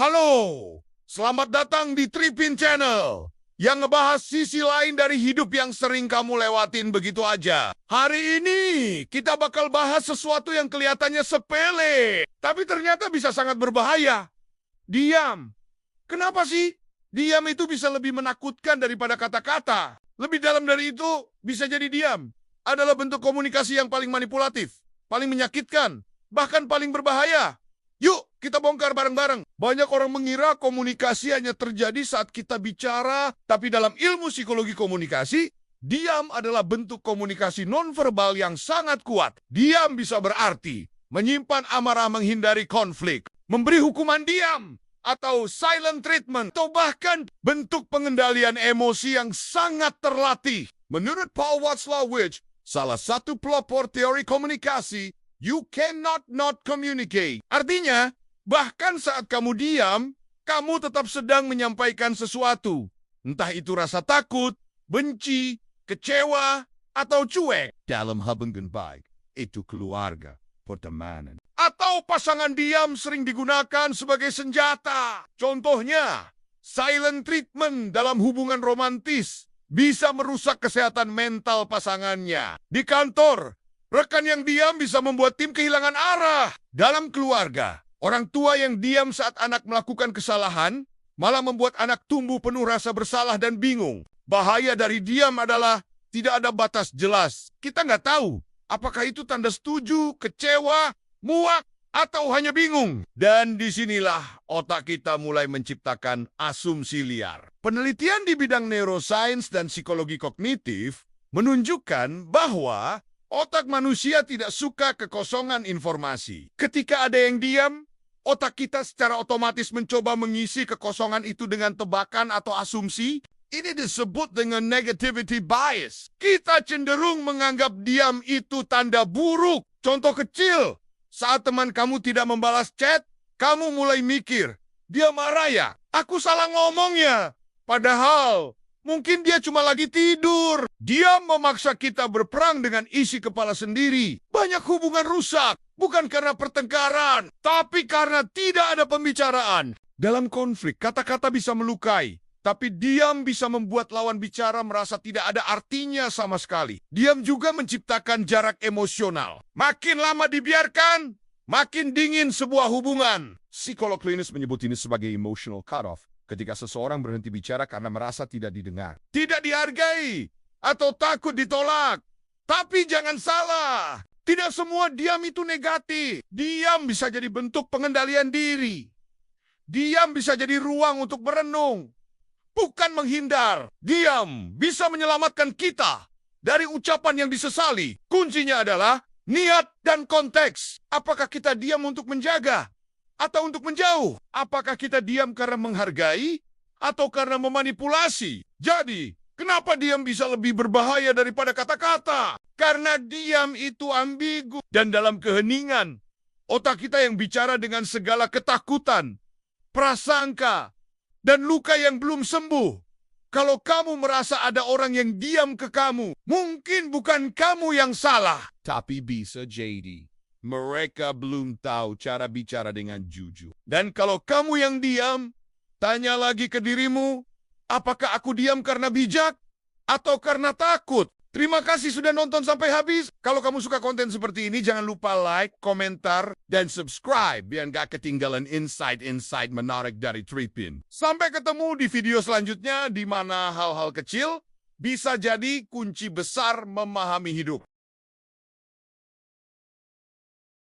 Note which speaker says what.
Speaker 1: Halo, selamat datang di Tripin Channel yang ngebahas sisi lain dari hidup yang sering kamu lewatin begitu aja. Hari ini kita bakal bahas sesuatu yang kelihatannya sepele, tapi ternyata bisa sangat berbahaya. Diam. Kenapa sih? Diam itu bisa lebih menakutkan daripada kata-kata. Lebih dalam dari itu, bisa jadi diam adalah bentuk komunikasi yang paling manipulatif, paling menyakitkan, bahkan paling berbahaya. Yuk, kita bongkar bareng-bareng. Banyak orang mengira komunikasi hanya terjadi saat kita bicara, tapi dalam ilmu psikologi komunikasi, diam adalah bentuk komunikasi nonverbal yang sangat kuat. Diam bisa berarti menyimpan amarah, menghindari konflik, memberi hukuman diam, atau silent treatment, atau bahkan bentuk pengendalian emosi yang sangat terlatih. Menurut Paul Watzlawick, salah satu pelopor teori komunikasi, you cannot not communicate. Artinya, bahkan saat kamu diam, kamu tetap sedang menyampaikan sesuatu. Entah itu rasa takut, benci, kecewa, atau cuek. Dalam hubungan baik, itu keluarga, pertemanan, atau pasangan diam sering digunakan sebagai senjata. Contohnya, silent treatment dalam hubungan romantis bisa merusak kesehatan mental pasangannya. Di kantor, rekan yang diam bisa membuat tim kehilangan arah. Dalam keluarga, orang tua yang diam saat anak melakukan kesalahan malah membuat anak tumbuh penuh rasa bersalah dan bingung. Bahaya dari diam adalah tidak ada batas jelas. Kita nggak tahu apakah itu tanda setuju, kecewa, muak, atau hanya bingung. Dan disinilah otak kita mulai menciptakan asumsi liar. Penelitian di bidang neuroscience dan psikologi kognitif menunjukkan bahwa otak manusia tidak suka kekosongan informasi. Ketika ada yang diam, otak kita secara otomatis mencoba mengisi kekosongan itu dengan tebakan atau asumsi. Ini disebut dengan negativity bias. Kita cenderung menganggap diam itu tanda buruk. Contoh kecil, saat teman kamu tidak membalas chat, kamu mulai mikir, dia marah ya? Aku salah ngomongnya. Padahal mungkin dia cuma lagi tidur. Dia memaksa kita berperang dengan isi kepala sendiri. Banyak hubungan rusak, bukan karena pertengkaran, tapi karena tidak ada pembicaraan. Dalam konflik, kata-kata bisa melukai, tapi diam bisa membuat lawan bicara merasa tidak ada artinya sama sekali. Diam juga menciptakan jarak emosional. Makin lama dibiarkan, makin dingin sebuah hubungan. Psikolog klinis menyebut ini sebagai emotional cut-off. Ketika seseorang berhenti bicara karena merasa tidak didengar, tidak dihargai, atau takut ditolak. Tapi jangan salah, tidak semua diam itu negatif. Diam bisa jadi bentuk pengendalian diri. Diam bisa jadi ruang untuk berenung, bukan menghindar. Diam bisa menyelamatkan kita dari ucapan yang disesali. Kuncinya adalah niat dan konteks. Apakah kita diam untuk menjaga atau untuk menjauh? Apakah kita diam karena menghargai atau karena memanipulasi? Jadi, kenapa diam bisa lebih berbahaya daripada kata-kata? Karena diam itu ambigu. Dan dalam keheningan, otak kita yang bicara dengan segala ketakutan, prasangka, dan luka yang belum sembuh. Kalau kamu merasa ada orang yang diam ke kamu, mungkin bukan kamu yang salah, tapi bisa jadi mereka belum tahu cara bicara dengan jujur. Dan kalau kamu yang diam, tanya lagi ke dirimu, apakah aku diam karena bijak atau karena takut? Terima kasih sudah nonton sampai habis. Kalau kamu suka konten seperti ini, jangan lupa like, komentar, dan subscribe biar gak ketinggalan insight-insight menarik dari Tripin. Sampai ketemu di video selanjutnya, di mana hal-hal kecil bisa jadi kunci besar memahami hidup.